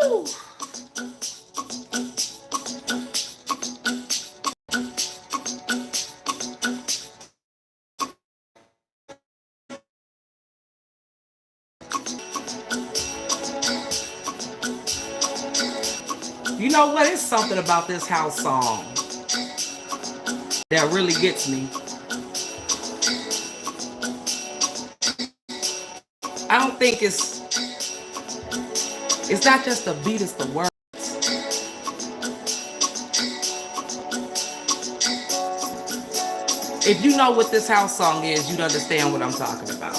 Woo! You know what? It's something about this house song that really gets me. I don't think it's not just the beat, it's the word. If you know what this house song is, you'd understand what I'm talking about.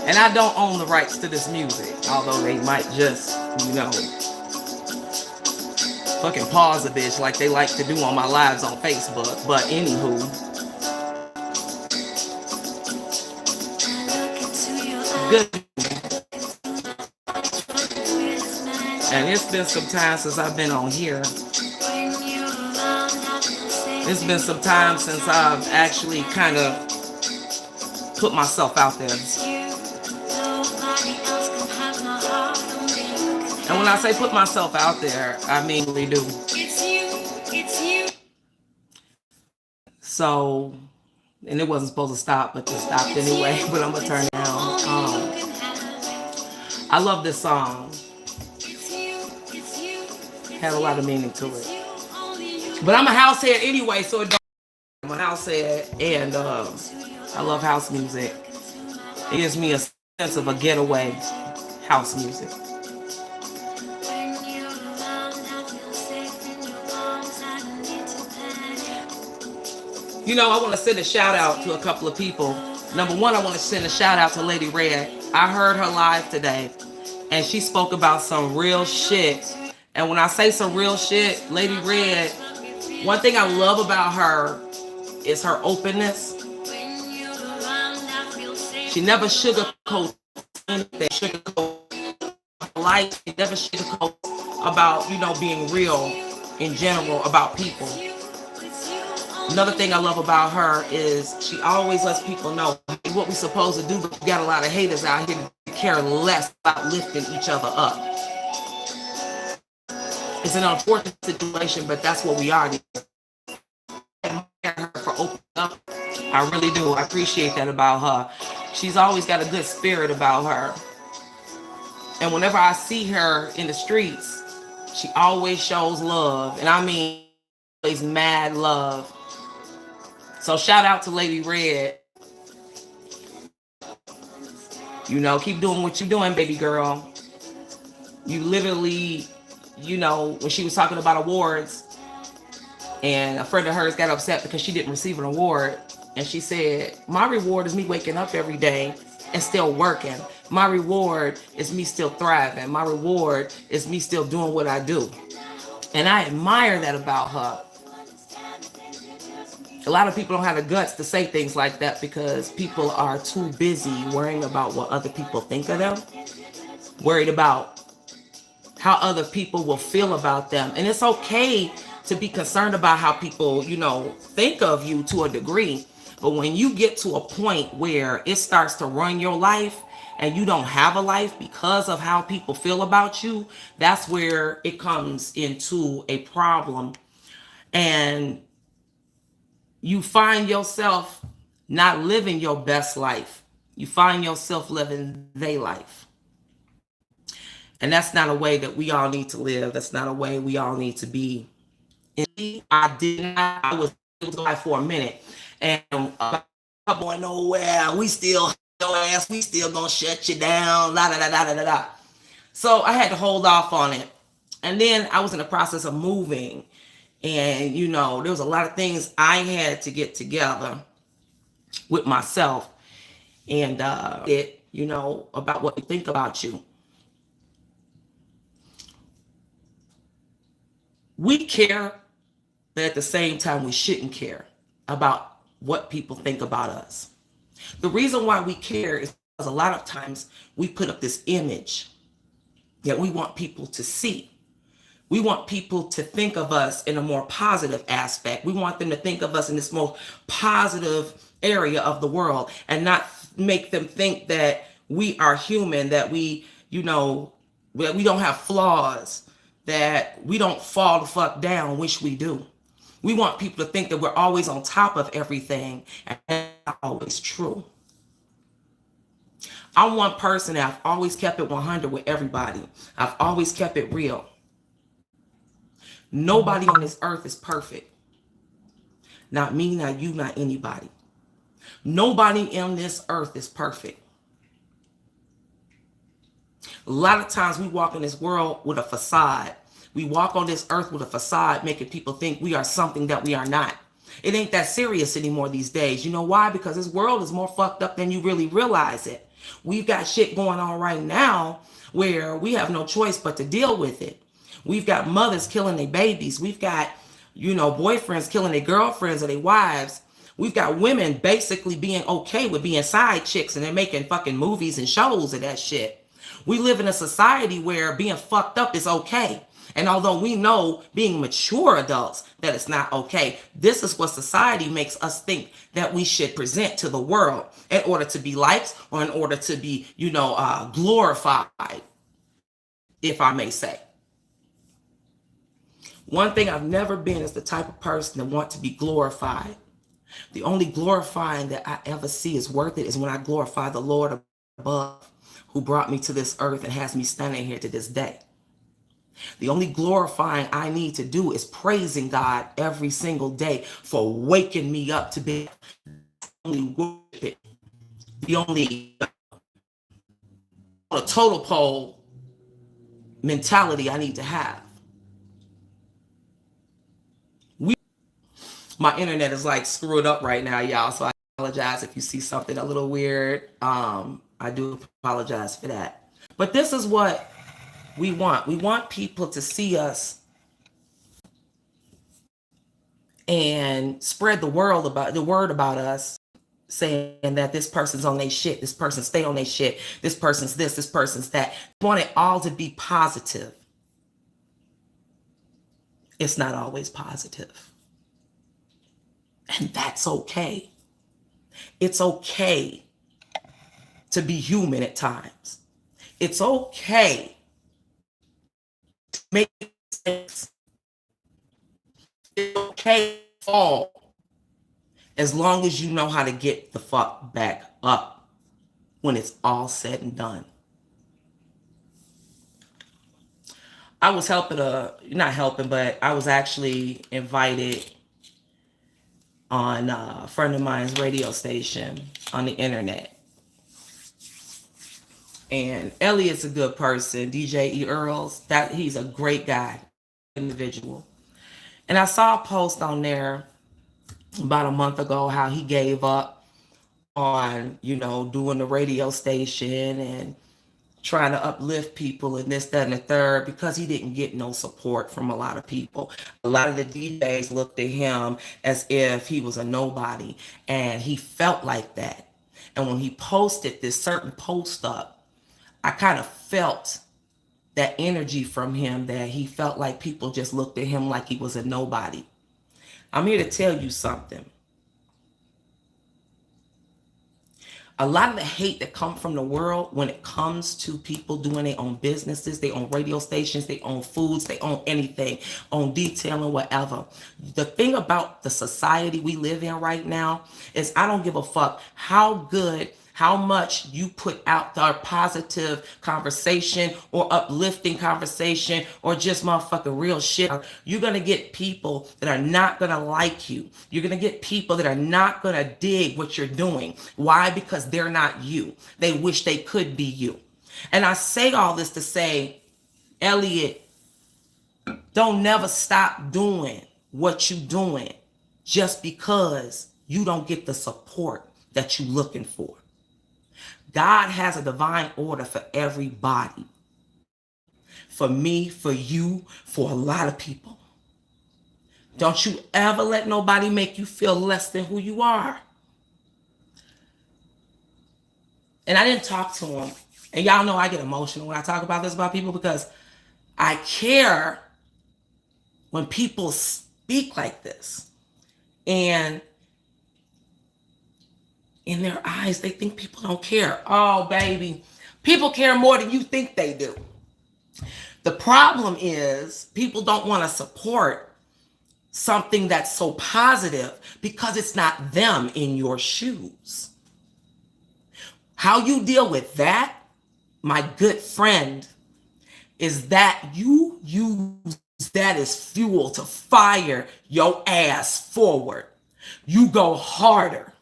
And I don't own the rights to this music, although they might just, fucking pause a bitch like they like to do on my lives on Facebook. But anywho, good. And it's been some time since I've been on here. It's been some time since I've actually kind of put myself out there. And when I say put myself out there, I mean really do. So, and it wasn't supposed to stop, but it stopped anyway. But I'm gonna turn down. I love this song. Had a lot of meaning to it. But I'm a house head anyway, so it don't. I'm a house head, and I love house music. It gives me a sense of a getaway house music. I want to send a shout out to a couple of people. Number one, I want to send a shout out to Lady Red. I heard her live today, and she spoke about some real shit. And when I say some real shit, Lady Red, one thing I love about her is her openness. She never sugarcoats anything. Sugarcoat life. She never sugarcoats about, being real in general about people. Another thing I love about her is she always lets people know what we're supposed to do, but you got a lot of haters out here that care less about lifting each other up. It's an unfortunate situation, but that's what we are. I admire her for opening up. I really do. I appreciate that about her. She's always got a good spirit about her. And whenever I see her in the streets, she always shows love. And I mean, always mad love. So shout out to Lady Red. Keep doing what you're doing, baby girl. You literally, when she was talking about awards, and a friend of hers got upset because she didn't receive an award. And she said, my reward is me waking up every day and still working. My reward is me still thriving. My reward is me still doing what I do. And I admire that about her. A lot of people don't have the guts to say things like that because people are too busy worrying about what other people think of them, worried about how other people will feel about them. And it's okay to be concerned about how people, think of you to a degree. But when you get to a point where it starts to run your life and you don't have a life because of how people feel about you, that's where it comes into a problem. And you find yourself not living your best life. You find yourself living their life. And that's not a way that we all need to live. That's not a way we all need to be. And I was live for a minute. And going nowhere. We still, your ass, we still gonna shut you down. La da da da da da. So I had to hold off on it. And then I was in the process of moving. And, there was a lot of things I had to get together with myself. And about what they think about you. We care, but at the same time, we shouldn't care about what people think about us. The reason why we care is because a lot of times we put up this image that we want people to see. We want people to think of us in a more positive aspect. We want them to think of us in this most positive area of the world and not make them think that we are human, that we don't have flaws, that we don't fall the fuck down, which we do. We want people to think that we're always on top of everything, and that's not always true. I'm one person that I've always kept it 100 with everybody. I've always kept it real. Nobody on this earth is perfect. Not me, not you, not anybody. Nobody on this earth is perfect. A lot of times we walk in this world with a facade. We walk on this earth with a facade, making people think we are something that we are not. It ain't that serious anymore these days. You know why? Because this world is more fucked up than you really realize it. We've got shit going on right now where we have no choice but to deal with it. We've got mothers killing their babies. We've got, boyfriends killing their girlfriends or their wives. We've got women basically being okay with being side chicks, and they're making fucking movies and shows of that shit. We live in a society where being fucked up is okay. And although we know, being mature adults, that it's not okay, this is what society makes us think that we should present to the world in order to be liked, or in order to be, glorified, if I may say. One thing I've never been is the type of person that want to be glorified. The only glorifying that I ever see is worth it is when I glorify the Lord above, who brought me to this earth and has me standing here to this day. The only glorifying I need to do is praising God every single day for waking me up to be the only total pole mentality I need to have. My internet is like screwed up right now, y'all, so I apologize if you see something a little weird. I do apologize for that. But this is what we want. We want people to see us and spread the word about us, saying that this person's on their shit, this person stay on their shit, this person's this person's that. We want it all to be positive. It's not always positive. And that's okay. It's okay to be human at times. It's okay to make mistakes. It's okay to fall, as long as you know how to get the fuck back up when it's all said and done. I was but I was actually invited on a friend of mine's radio station on the internet. And Elliot's a good person, DJ E. Earls, he's a great guy, individual. And I saw a post on there about a month ago how he gave up on, doing the radio station and trying to uplift people and this, that, and the third, because he didn't get no support from a lot of people. A lot of the DJs looked at him as if he was a nobody, and he felt like that. And when he posted this certain post up, I kind of felt that energy from him, that he felt like people just looked at him like he was a nobody. I'm here to tell you something. A lot of the hate that comes from the world when it comes to people doing their own businesses, their own radio stations, their own foods, their own anything, on detailing, whatever. The thing about the society we live in right now is I don't give a fuck how much you put out our positive conversation or uplifting conversation or just motherfucking real shit. You're going to get people that are not going to like you. You're going to get people that are not going to dig what you're doing. Why? Because they're not you. They wish they could be you. And I say all this to say, Elliot, don't never stop doing what you're doing just because you don't get the support that you're looking for. God has a divine order for everybody. For me, for you, for a lot of people. Don't you ever let nobody make you feel less than who you are. And I didn't talk to him. And y'all know I get emotional when I talk about this about people, because I care when people speak like this. And In their eyes, they think people don't care. Oh, baby. People care more than you think they do. The problem is people don't want to support something that's so positive because it's not them in your shoes. How you deal with that, my good friend, is that you use that as fuel to fire your ass forward. You go harder.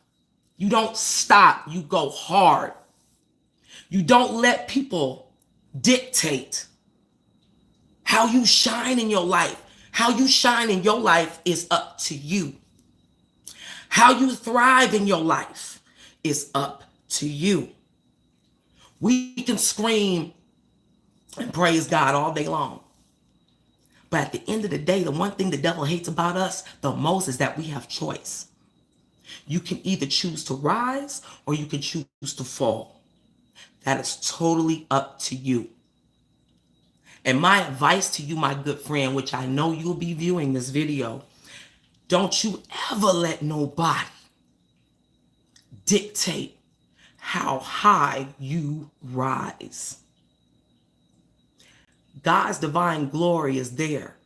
You don't stop. You go hard. You don't let people dictate how you shine in your life. How you shine in your life is up to you. How you thrive in your life is up to you. We can scream and praise God all day long. But at the end of the day, the one thing the devil hates about us the most is that we have choice. You can either choose to rise or you can choose to fall. That is totally up to you. And my advice to you, my good friend, which I know you'll be viewing this video, don't you ever let nobody dictate how high you rise. God's divine glory is there.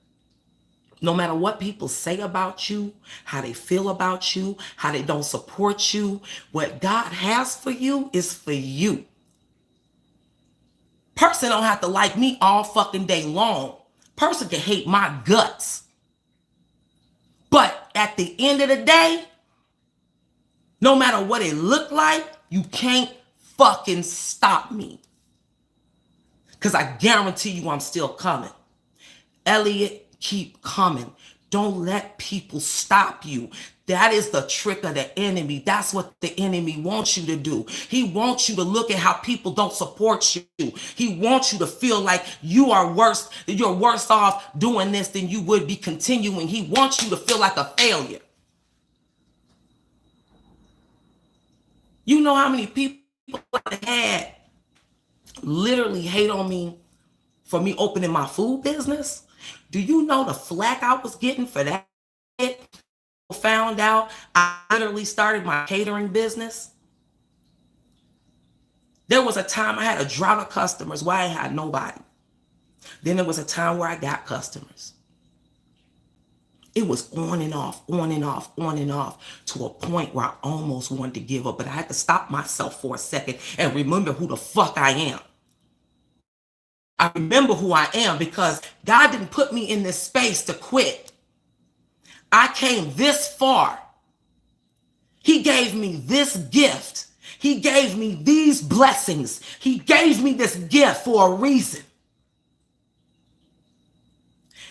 No matter what people say about you, how they feel about you, how they don't support you, what God has for you is for you. Person don't have to like me all fucking day long. Person can hate my guts. But at the end of the day, no matter what it look like, you can't fucking stop me. Because I guarantee you I'm still coming. Elliot, keep coming. Don't let people stop you. That is the trick of the enemy. That's what the enemy wants you to do. He wants you to look at how people don't support you. He wants you to feel like you are worse, you're worse off doing this than you would be continuing. He wants you to feel like a failure. You know how many people I had literally hate on me for me opening my food business? Do you know the flack I was getting for that? Found out I literally started my catering business. There was a time I had a drought of customers where I had nobody. Then there was a time where I got customers. It was on and off, on and off, on and off, to a point where I almost wanted to give up, but I had to stop myself for a second and remember who the fuck I am. I remember who I am because God didn't put me in this space to quit. I came this far. He gave me this gift. He gave me these blessings. He gave me this gift for a reason.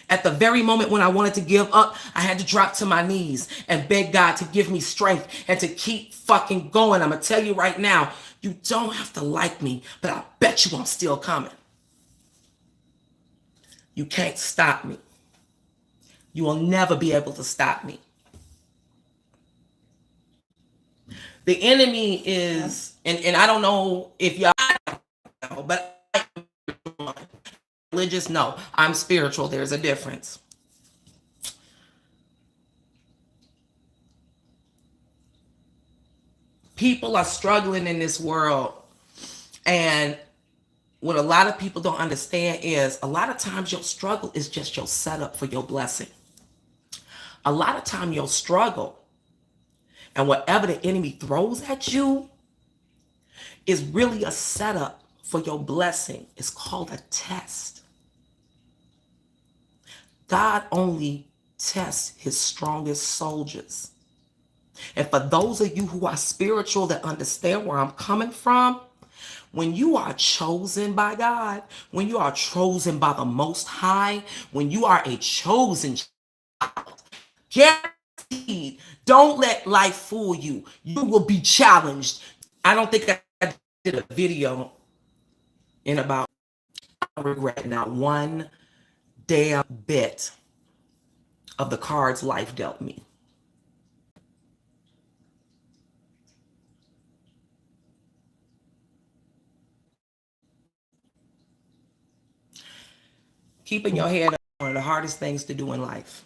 At the very moment when I wanted to give up, I had to drop to my knees and beg God to give me strength and to keep fucking going. I'm going to tell you right now, you don't have to like me, but I bet you I'm still coming. You can't stop me. You will never be able to stop me. The enemy is, and I don't know if y'all know, but I'm religious. No, I'm spiritual. There's a difference. People are struggling in this world, and what a lot of people don't understand is a lot of times your struggle is just your setup for your blessing. A lot of time your struggle and whatever the enemy throws at you is really a setup for your blessing. It's called a test. God only tests his strongest soldiers. And for those of you who are spiritual that understand where I'm coming from, when you are chosen by God, when you are chosen by the Most High, when you are a chosen child, guaranteed, don't let life fool you. You will be challenged. I don't think I did a video in about, I regret not one damn bit of the cards life dealt me. Keeping your head up is one of the hardest things to do in life.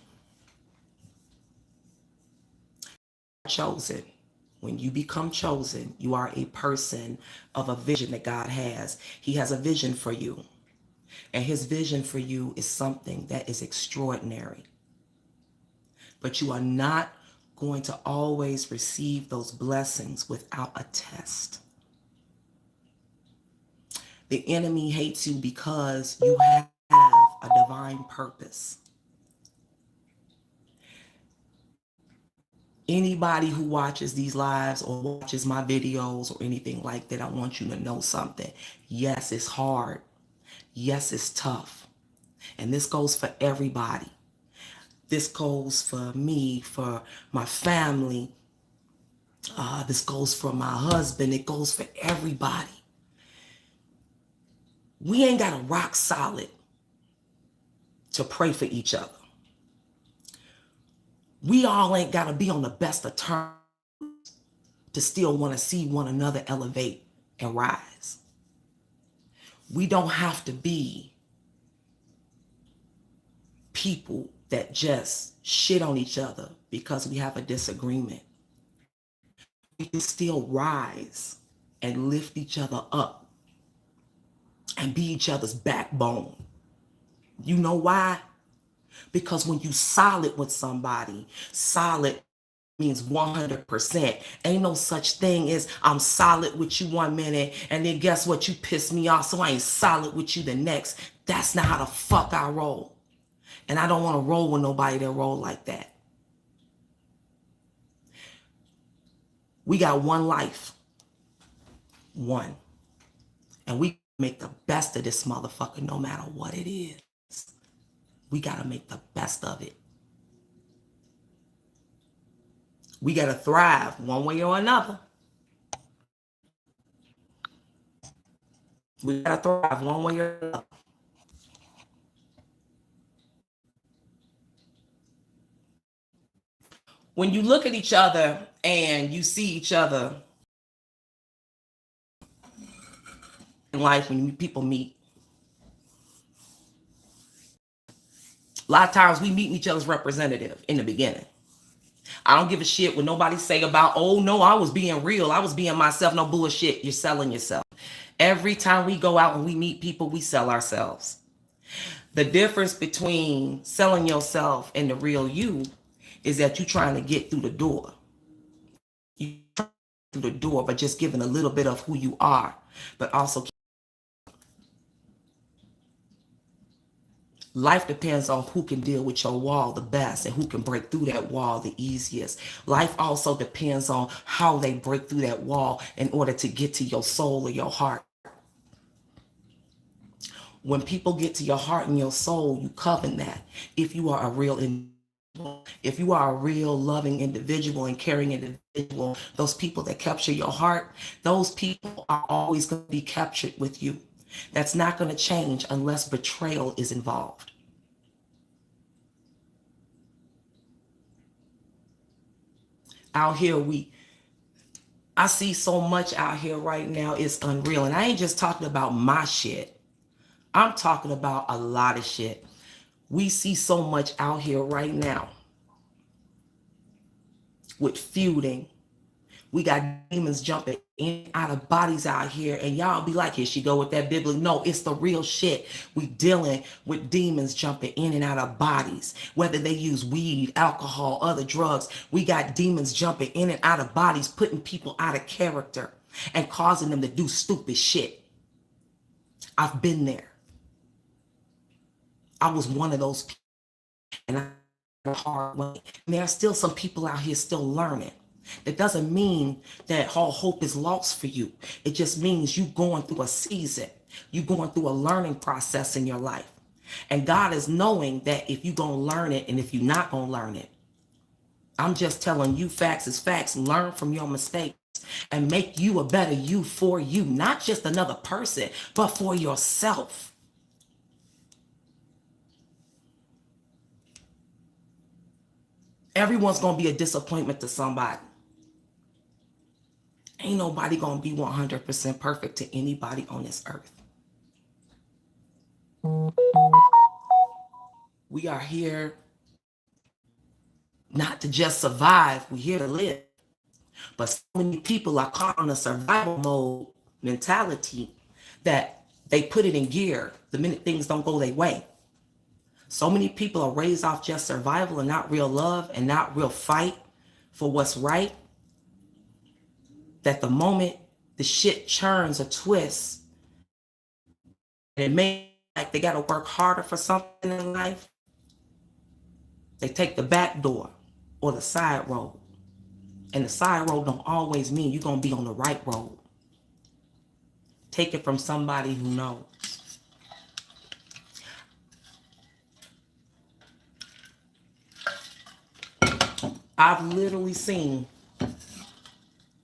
Chosen. When you become chosen, you are a person of a vision that God has. He has a vision for you. And his vision for you is something that is extraordinary. But you are not going to always receive those blessings without a test. The enemy hates you because you have a divine purpose. Anybody who watches these lives or watches my videos or anything like that, I want you to know something. Yes, it's hard. Yes, it's tough. And this goes for everybody. This goes for me, for my family. This goes for my husband. It goes for everybody. We ain't got to rock solid to pray for each other. We all ain't got to be on the best of terms to still want to see one another elevate and rise. We don't have to be people that just shit on each other because we have a disagreement. We can still rise and lift each other up and be each other's backbone. You know why? Because when you solid with somebody, solid means 100%. Ain't no such thing as I'm solid with you 1 minute and then guess what? You piss me off, so I ain't solid with you the next. That's not how the fuck I roll. And I don't want to roll with nobody that roll like that. We got one life. One. And we make the best of this motherfucker no matter what it is. We got to make the best of it. We got to thrive one way or another. We got to thrive one way or another. When you look at each other and you see each other in life, when people meet, a lot of times we meet each other's representative in the beginning. I don't give a shit what nobody say about, oh no, I was being real. I was being myself. No bullshit. You're selling yourself. Every time we go out and we meet people, we sell ourselves. The difference between selling yourself and the real you is that you're trying to get through the door. You're trying to get through the door, but just giving a little bit of who you are, but also life depends on who can deal with your wall the best and who can break through that wall the easiest. Life also depends on how they break through that wall in order to get to your soul or your heart. When people get to your heart and your soul, you covet that. If you are a real individual, if you are a real loving individual and caring individual, those people that capture your heart, those people are always going to be captured with you. That's not going to change unless betrayal is involved. Out here, I see so much out here right now, it's unreal. And I ain't just talking about my shit. I'm talking about a lot of shit. We see so much out here right now with feuding. We got demons jumping in and out of bodies out here, and y'all be like, here she go with that biblical. No, it's the real shit. We dealing with demons jumping in and out of bodies, whether they use weed, alcohol, other drugs. We got demons jumping in and out of bodies, putting people out of character and causing them to do stupid shit. I've been there. I was one of those people, and I had a hard way. And there are still some people out here still learning. That doesn't mean that all hope is lost for you. It just means you going through a season. You going through a learning process in your life. And God is knowing that if you're going to learn it and if you're not going to learn it. I'm just telling you, facts is facts. Learn from your mistakes and make you a better you for you. Not just another person, but for yourself. Everyone's going to be a disappointment to somebody. Ain't nobody going to be 100% perfect to anybody on this earth. We are here not to just survive. We're here to live. But so many people are caught on a survival mode mentality that they put it in gear the minute things don't go their way. So many people are raised off just survival and not real love and not real fight for what's right, that the moment the shit churns or twists and it makes like they got to work harder for something in life, they take the back door or the side road. And the side road don't always mean you're going to be on the right road. Take it from somebody who knows. I've literally seen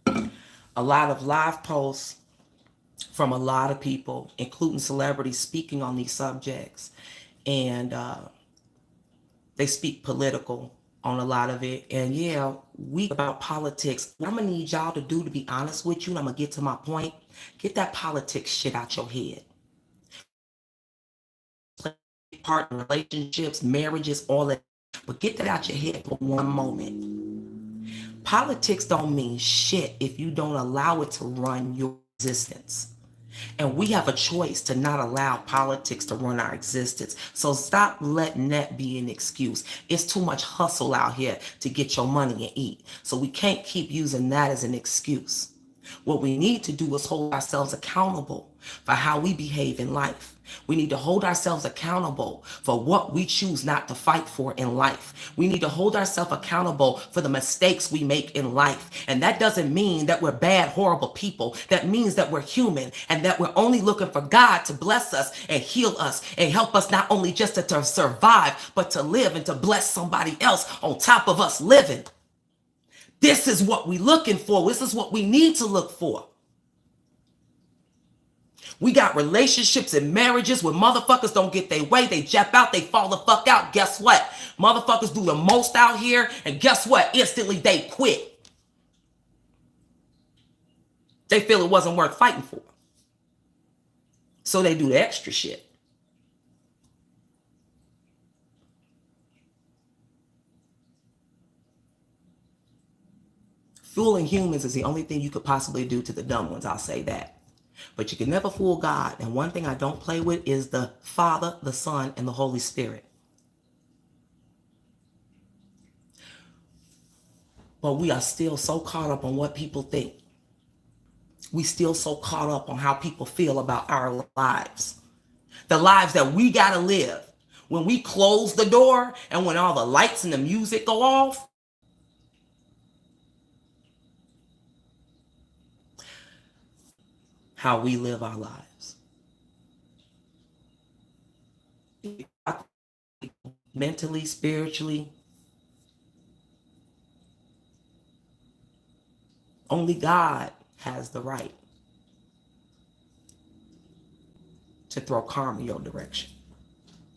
a lot of live posts from a lot of people, including celebrities, speaking on these subjects. And they speak political on a lot of it. And yeah, we about politics. What I'm gonna need y'all to do, to be honest with you, and I'm gonna get to my point, get that politics shit out your head. Partner relationships, marriages, all that. But get that out your head for one moment. Politics don't mean shit if you don't allow it to run your existence. And we have a choice to not allow politics to run our existence. So stop letting that be an excuse. It's too much hustle out here to get your money and eat. So we can't keep using that as an excuse. What we need to do is hold ourselves accountable for how we behave in life. We need to hold ourselves accountable for what we choose not to fight for in life. We need to hold ourselves accountable for the mistakes we make in life. And that doesn't mean that we're bad, horrible people. That means that we're human and that we're only looking for God to bless us and heal us and help us not only just to survive, but to live and to bless somebody else on top of us living. This is what we're looking for. This is what we need to look for. We got relationships and marriages where motherfuckers don't get their way. They jap out. They fall the fuck out. Guess what? Motherfuckers do the most out here. And guess what? Instantly they quit. They feel it wasn't worth fighting for. So they do the extra shit. Fooling humans is the only thing you could possibly do to the dumb ones. I'll say that. But you can never fool God. And one thing I don't play with is the Father, the Son, and the Holy Spirit. But we are still so caught up on what people think. We still so caught up on how people feel about our lives. The lives that we got to live. When we close the door and when all the lights and the music go off, how we live our lives. Mentally, spiritually, only God has the right to throw karma your direction.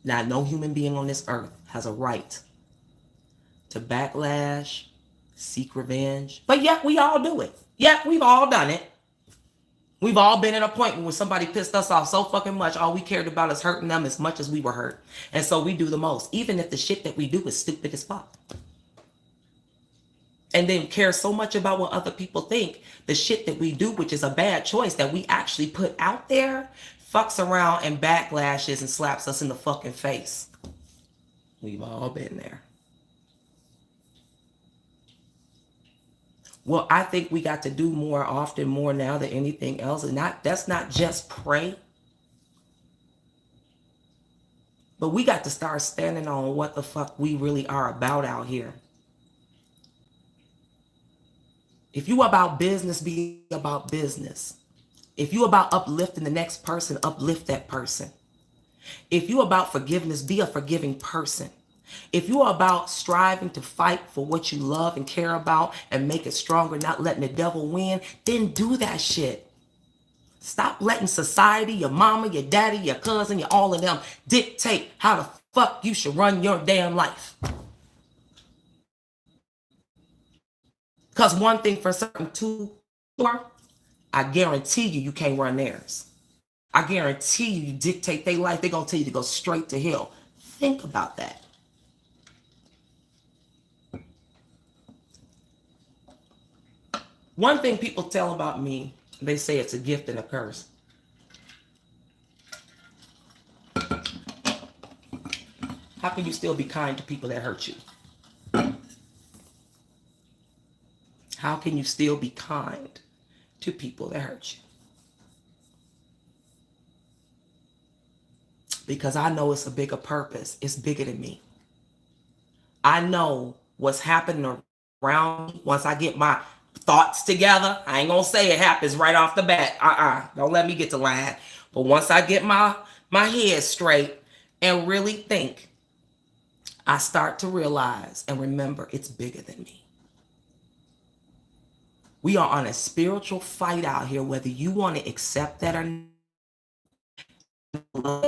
Now, no human being on this earth has a right to backlash, seek revenge, but yet we all do it. Yet we've all done it. We've all been at a point when somebody pissed us off so fucking much, all we cared about is hurting them as much as we were hurt. And so we do the most, even if the shit that we do is stupid as fuck. And then care so much about what other people think, the shit that we do, which is a bad choice that we actually put out there, fucks around and backlashes and slaps us in the fucking face. We've all been there. Well, I think we got to do more often, more now than anything else. And that's not just pray. But we got to start standing on what the fuck we really are about out here. If you about business, be about business. If you about uplifting the next person, uplift that person. If you about forgiveness, be a forgiving person. If you are about striving to fight for what you love and care about and make it stronger, not letting the devil win, then do that shit. Stop letting society, your mama, your daddy, your cousin, all of them dictate how the fuck you should run your damn life. Because one thing for certain, too, I guarantee you can't run theirs. I guarantee you dictate their life, they're going to tell you to go straight to hell. Think about that. One thing people tell about me, they say it's a gift and a curse. How can you still be kind to people that hurt you? How can you still be kind to people that hurt you? Because I know it's a bigger purpose. It's bigger than me. I know what's happening around me. Once I get my thoughts together, I ain't gonna say it happens right off the bat. Don't let me get to lying. But once I get my head straight and really think, I start to realize and remember it's bigger than me. We are on a spiritual fight out here, whether you want to accept that or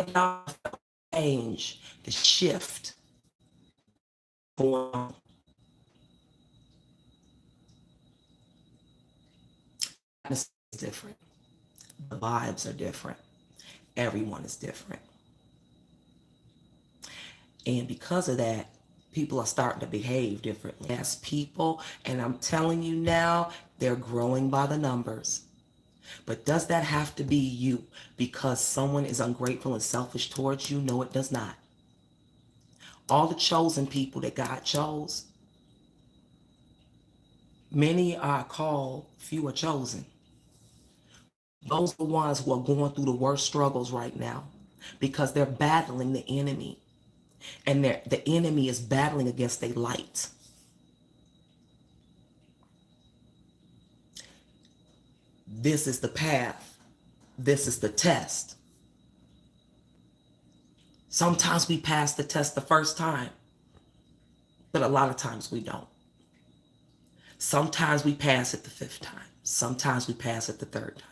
not. Change, the shift. It's different. The vibes are different. Everyone is different. And because of that, people are starting to behave differently. As people, and I'm telling you now, they're growing by the numbers. But does that have to be you because someone is ungrateful and selfish towards you? No, it does not. All the chosen people that God chose, many are called, few are chosen. Those are the ones who are going through the worst struggles right now because they're battling the enemy. And the enemy is battling against their light. This is the path. This is the test. Sometimes we pass the test the first time, but a lot of times we don't. Sometimes we pass it the fifth time. Sometimes we pass it the third time.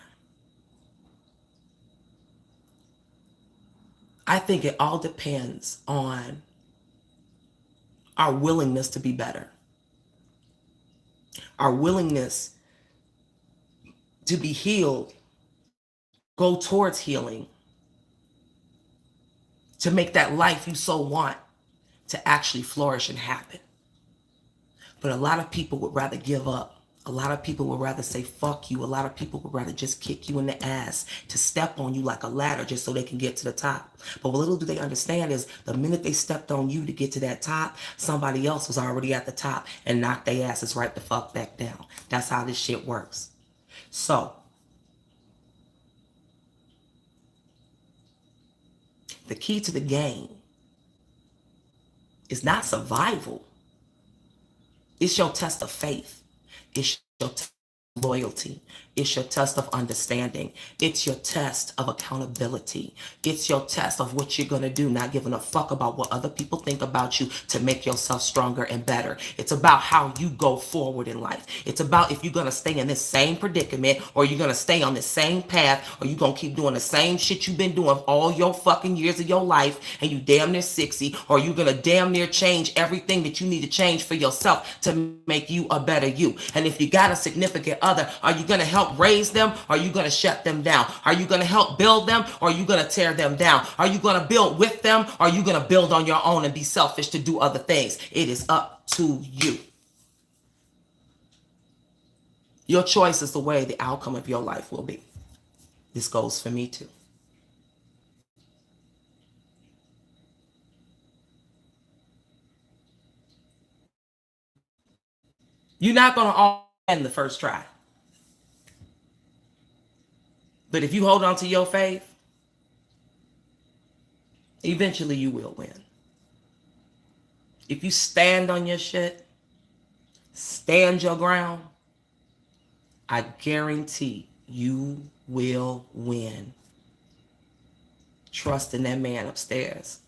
I think it all depends on our willingness to be better. Our willingness to be healed, go towards healing, to make that life you so want to actually flourish and happen. But a lot of people would rather give up. A lot of people would rather say, fuck you. A lot of people would rather just kick you in the ass, to step on you like a ladder just so they can get to the top. But what little do they understand is the minute they stepped on you to get to that top, somebody else was already at the top and knocked their asses right the fuck back down. That's how this shit works. So, the key to the game is not survival. It's your test of faith. It's your test of loyalty. It's your test of understanding. It's your test of accountability. It's your test of what you're going to do, not giving a fuck about what other people think about you to make yourself stronger and better. It's about how you go forward in life. It's about if you're going to stay in this same predicament, or you're going to stay on the same path, or you're going to keep doing the same shit you've been doing all your fucking years of your life, and you damn near 60, or you're going to damn near change everything that you need to change for yourself to make you a better you. And if you got a significant other, are you going to help raise them, or are you going to shut them down? Are you going to help build them, or are you going to tear them down? Are you going to build with them, or are you going to build on your own and be selfish to do other things? It is up to you. Your choice is the way the outcome of your life will be. This goes for me too. You're not going to all win the first try. But if you hold on to your faith, eventually you will win. If you stand on your shit, stand your ground, I guarantee you will win. Trust in that man upstairs.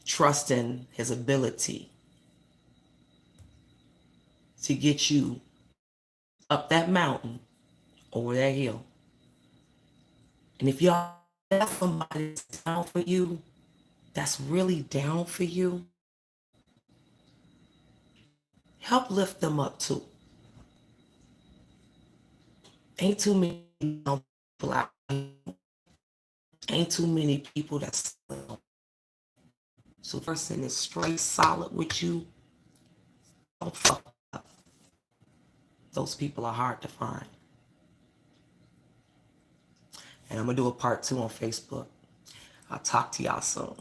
Trust in his ability to get you up that mountain, over that hill. And if y'all have somebody that's down for you, that's really down for you, help lift them up too. Ain't too many people out here. Ain't too many people that's so person is straight solid with you. Don't fuck those people are hard to find. And I'm going to do a part 2 on Facebook. I'll talk to y'all soon.